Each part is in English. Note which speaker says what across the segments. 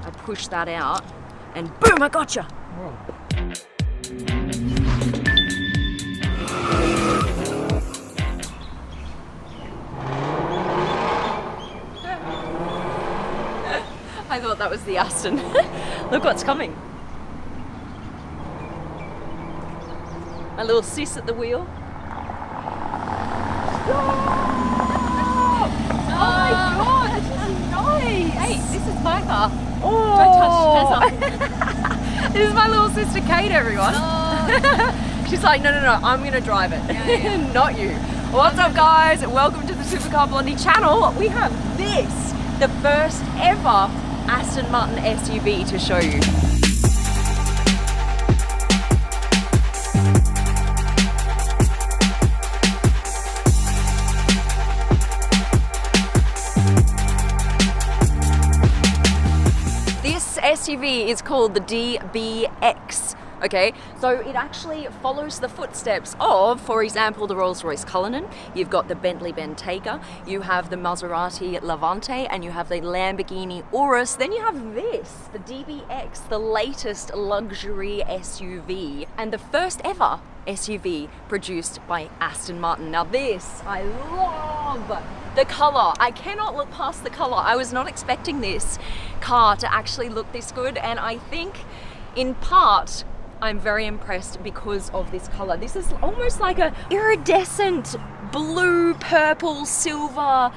Speaker 1: I push that out and boom, I gotcha.
Speaker 2: Whoa.
Speaker 1: I thought that was the Aston. Look what's coming. A little sis at the wheel. Oh my god, this is nice! Hey, this is my car. Oh. Don't touch Tessa. This is my little sister Kate, everyone. Oh. She's like, no, I'm gonna drive it. Yeah. Not you. What's up, guys? Welcome to the Supercar Blondie channel. We have this, the first ever Aston Martin SUV to show you. This SUV is called the DBS. Okay, so it actually follows the footsteps of, for example, the Rolls-Royce Cullinan. You've got the Bentley Bentayga, you have the Maserati Levante, and you have the Lamborghini Urus. Then you have this, the DBX, the latest luxury SUV, and the first ever SUV produced by Aston Martin. Now this, I love the color. I cannot look past the color. I was not expecting this car to actually look this good, and I think in part I'm very impressed because of this color. This is almost like a iridescent blue, purple, silver,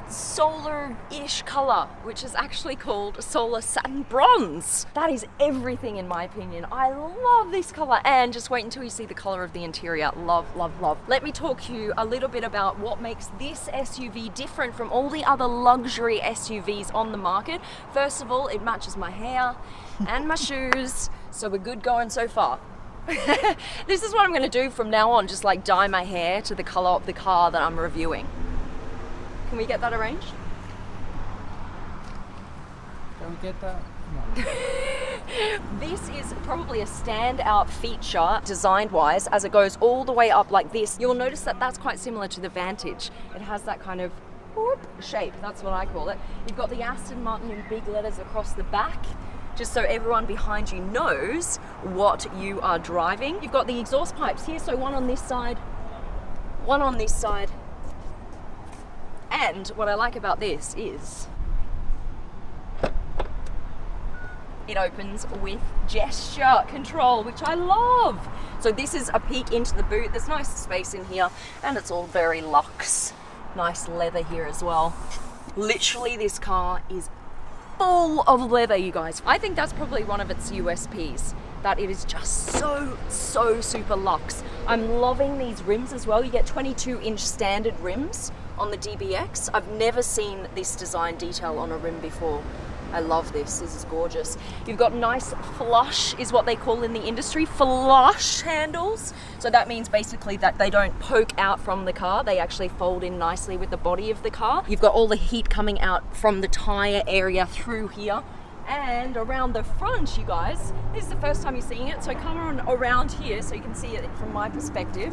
Speaker 1: solar-ish color, which is actually called solar satin bronze. That is everything in my opinion. I love this color, and just wait until you see the color of the interior. Love, love, love. Let me talk to you a little bit about what makes this SUV different from all the other luxury SUVs on the market. First of all, it matches my hair and my shoes, so we're good going so far. This is what I'm going to do from now on, just like dye my hair to the color of the car that I'm reviewing. Can we get that arranged?
Speaker 2: Can we get that? No.
Speaker 1: This is probably a standout feature design-wise as it goes all the way up like this. You'll notice that that's quite similar to the Vantage. It has that kind of whoop shape, that's what I call it. You've got the Aston Martin in big letters across the back, just so everyone behind you knows what you are driving. You've got the exhaust pipes here, so one on this side, one on this side. And what I like about this is it opens with gesture control, which I love. So this is a peek into the boot. There's nice space in here, and it's all very luxe. Nice leather here as well. Literally, this car is full of leather, you guys. I think that's probably one of its USPs, that it is just so super luxe. I'm loving these rims as well. You get 22-inch standard rims on the DBX. I've never seen this design detail on a rim before. I love this. This is gorgeous. You've got nice flush, is what they call in the industry, flush handles. So that means basically that they don't poke out from the car. They actually fold in nicely with the body of the car. You've got all the heat coming out from the tire area through here. And around the front, you guys, this is the first time you're seeing it, so come on around here so you can see it from my perspective.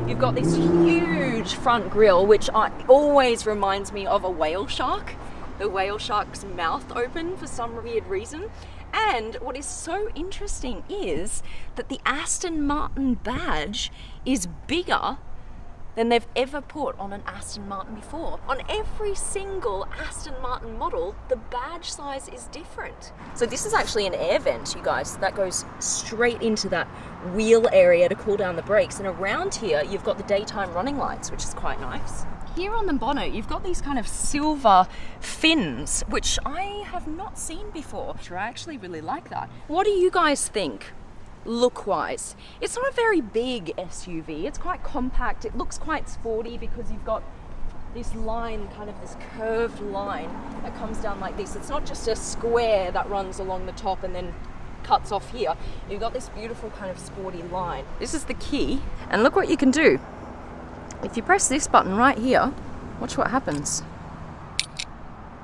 Speaker 1: You've got this huge front grille, which always reminds me of a whale shark. The whale shark's mouth open for some weird reason. And what is so interesting is that the Aston Martin badge is bigger than they've ever put on an Aston Martin before. On every single Aston Martin model, the badge size is different. So this is actually an air vent, you guys, that goes straight into that wheel area to cool down the brakes. And around here, you've got the daytime running lights, which is quite nice. Here on the bonnet, you've got these kind of silver fins, which I have not seen before. I actually really like that. What do you guys think? Look-wise, it's not a very big SUV. It's quite compact. It looks quite sporty because you've got this line, kind of this curved line that comes down like this. It's not just a square that runs along the top and then cuts off here. You've got this beautiful kind of sporty line. This is the key, and look what you can do. If you press this button right here, watch what happens.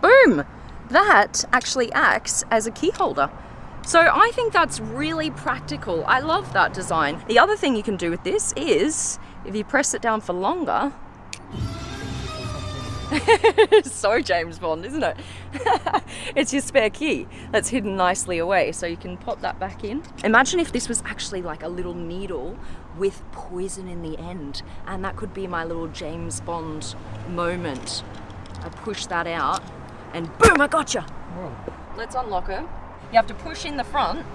Speaker 1: Boom! That actually acts as a key holder. So I think that's really practical. I love that design. The other thing you can do with this is, if you press it down for longer, So James Bond, isn't it? It's your spare key that's hidden nicely away, so you can pop that back in. Imagine if this was actually like a little needle with poison in the end, and that could be my little James Bond moment. I push that out and boom, I gotcha.
Speaker 2: Whoa.
Speaker 1: Let's unlock her. You have to push in the front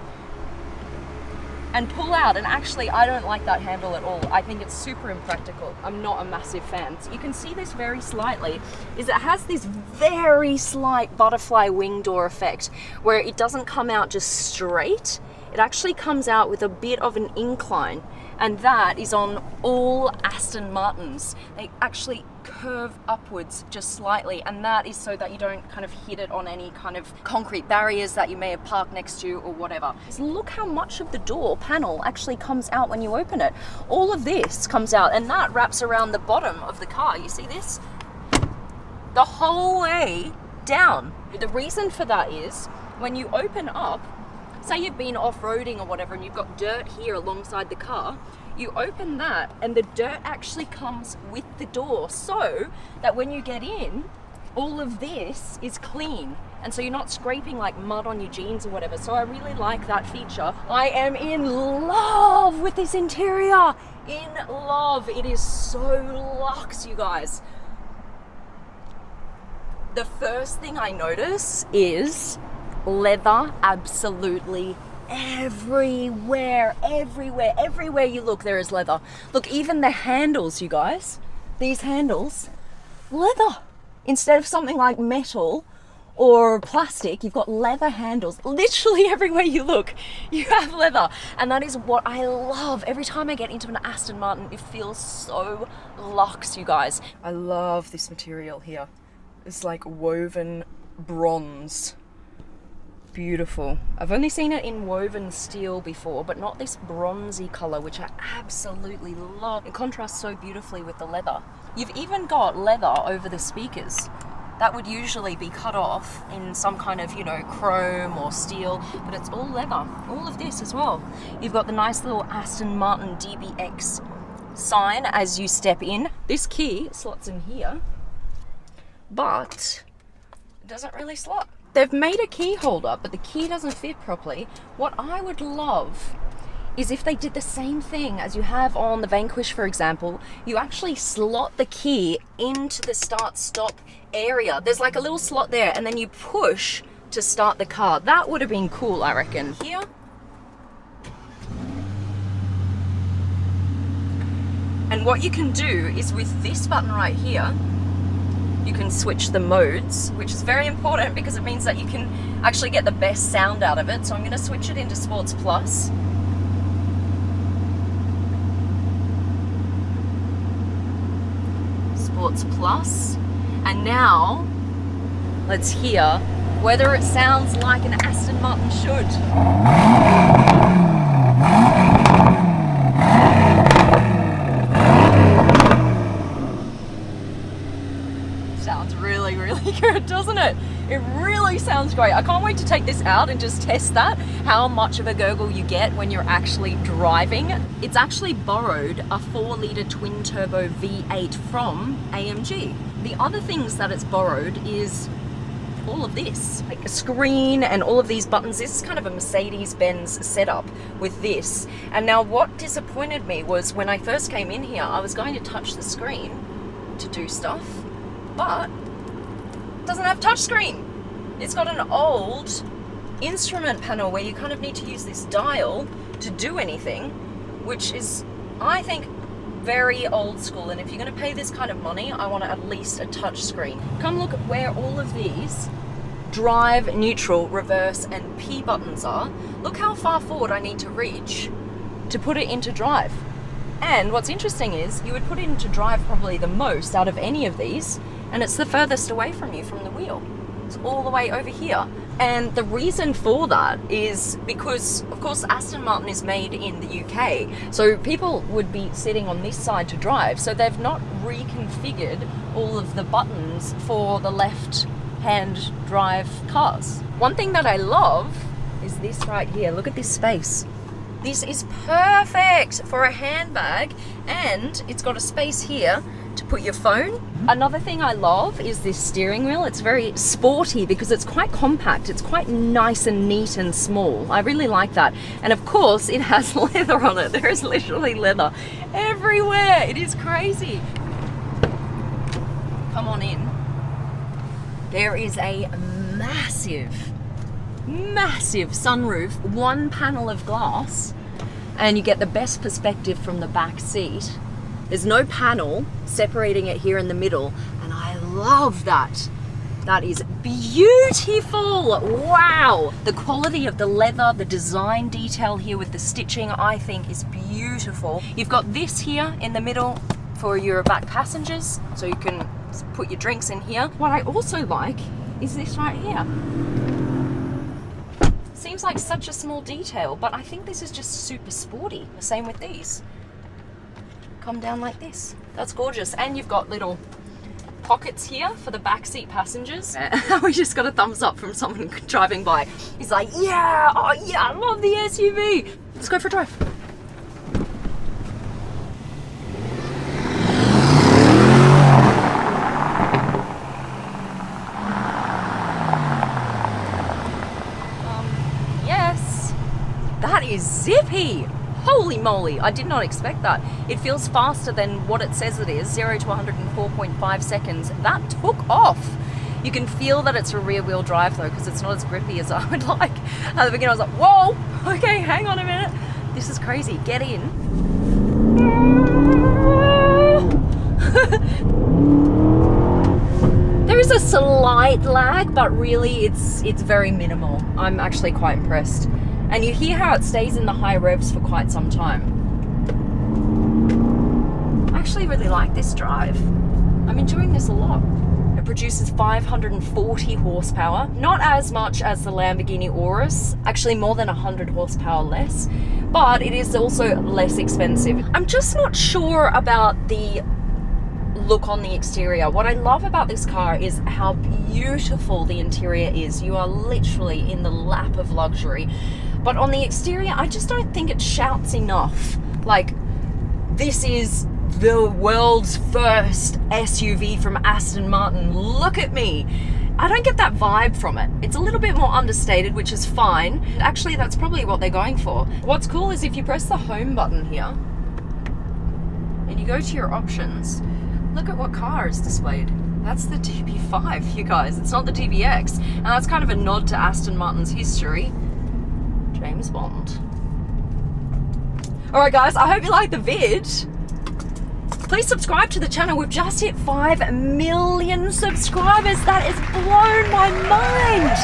Speaker 1: and pull out, and actually I don't like that handle at all. I think it's super impractical. I'm not a massive fan. So you can see this very slightly, is it has this very slight butterfly wing door effect where it doesn't come out just straight. It actually comes out with a bit of an incline, and that is on all Aston Martins. They actually curve upwards just slightly, and that is so that you don't kind of hit it on any kind of concrete barriers that you may have parked next to or whatever. So look how much of the door panel actually comes out when you open it. All of this comes out, and that wraps around the bottom of the car. You see this? The whole way down. The reason for that is when you open up, say you've been off-roading or whatever and you've got dirt here alongside the car, you open that and the dirt actually comes with the door, so that when you get in, all of this is clean, and so you're not scraping like mud on your jeans or whatever. So I really like that feature. I am in love with this interior. In love. It is so luxe, you guys. The first thing I notice is leather absolutely everywhere, everywhere, everywhere you look there is leather. Look, even the handles, you guys, these handles, leather. Instead of something like metal or plastic, you've got leather handles. Literally everywhere you look, you have leather. And that is what I love. Every time I get into an Aston Martin, it feels so luxe, you guys. I love this material here. It's like woven bronze. Beautiful. I've only seen it in woven steel before, but not this bronzy color, which I absolutely love. It contrasts so beautifully with the leather. You've even got leather over the speakers. That would usually be cut off in some kind of, you know, chrome or steel, but it's all leather. All of this as well. You've got the nice little Aston Martin DBS sign as you step in. This key slots in here, but it doesn't really slot. They've made a key holder, but the key doesn't fit properly. What I would love is if they did the same thing as you have on the Vanquish, for example. You actually slot the key into the start-stop area. There's like a little slot there, and then you push to start the car. That would have been cool, I reckon. Here. And what you can do is with this button right here, you can switch the modes, which is very important because it means that you can actually get the best sound out of it. So I'm going to switch it into Sports Plus. Sports Plus. And now let's hear whether it sounds like an Aston Martin should. Sounds really, really good, doesn't it? It really sounds great. I can't wait to take this out and just test that, how much of a gurgle you get when you're actually driving. It's actually borrowed a 4-litre twin-turbo V8 from AMG. The other things that it's borrowed is all of this, like a screen and all of these buttons. This is kind of a Mercedes-Benz setup with this. And now what disappointed me was when I first came in here, I was going to touch the screen to do stuff, but it doesn't have touchscreen. It's got an old instrument panel where you kind of need to use this dial to do anything, which is, I think, very old school. And if you're going to pay this kind of money, I want at least a touch screen. Come look at where all of these drive, neutral, reverse and P buttons are. Look how far forward I need to reach to put it into drive. And what's interesting is you would put it into drive probably the most out of any of these, and it's the furthest away from you from the wheel. It's all the way over here. And the reason for that is because, of course, Aston Martin is made in the UK, so people would be sitting on this side to drive, so they've not reconfigured all of the buttons for the left-hand drive cars. One thing that I love is this right here. Look at this space. This is perfect for a handbag, and it's got a space here to put your phone. Another thing I love is this steering wheel. It's very sporty because it's quite compact. It's quite nice and neat and small. I really like that. And of course, it has leather on it. There is literally leather everywhere. It is crazy. Come on in. There is a massive sunroof, one panel of glass, and you get the best perspective from the back seat. There's no panel separating it here in the middle, and I love that. That is beautiful. Wow. The quality of the leather, the design detail here with the stitching, I think is beautiful. You've got this here in the middle for your back passengers, so you can put your drinks in here. What I also like is this right here. Seems like such a small detail, but I think this is just super sporty. The same with these. Come down like this. That's gorgeous. And you've got little pockets here for the backseat passengers. We just got a thumbs up from someone driving by. He's like, yeah, oh yeah, I love the SUV. Let's go for a drive. That is zippy! Holy moly, I did not expect that. It feels faster than what it says it is, 0 to 104.5 seconds. That took off. You can feel that it's a rear wheel drive though, because it's not as grippy as I would like. At the beginning I was like, whoa, okay, hang on a minute. This is crazy, get in. There is a slight lag, but really it's very minimal. I'm actually quite impressed. And you hear how it stays in the high revs for quite some time. I actually really like this drive. I'm enjoying this a lot. It produces 540 horsepower, not as much as the Lamborghini Urus, actually more than 100 horsepower less, but it is also less expensive. I'm just not sure about the look on the exterior. What I love about this car is how beautiful the interior is. You are literally in the lap of luxury. But on the exterior, I just don't think it shouts enough. Like, this is the world's first SUV from Aston Martin. Look at me. I don't get that vibe from it. It's a little bit more understated, which is fine. Actually, that's probably what they're going for. What's cool is if you press the home button here and you go to your options, look at what car is displayed. That's the DB5, you guys. It's not the DBX. And that's kind of a nod to Aston Martin's history. James Bond. Alright guys, I hope you liked the vid. Please subscribe to the channel. We've just hit 5 million subscribers. That has blown my mind.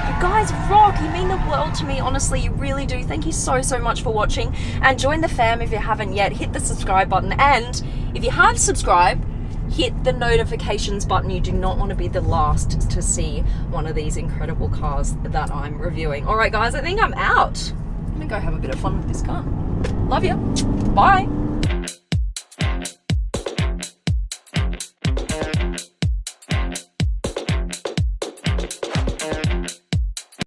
Speaker 1: You guys rock. You mean the world to me. Honestly, you really do. Thank you so much for watching. And join the fam if you haven't yet. Hit the subscribe button. And if you have subscribed, hit the notifications button. You do not want to be the last to see one of these incredible cars that I'm reviewing. All right, guys, I think I'm out. I'm gonna go have a bit of fun with this car. Love you. Bye.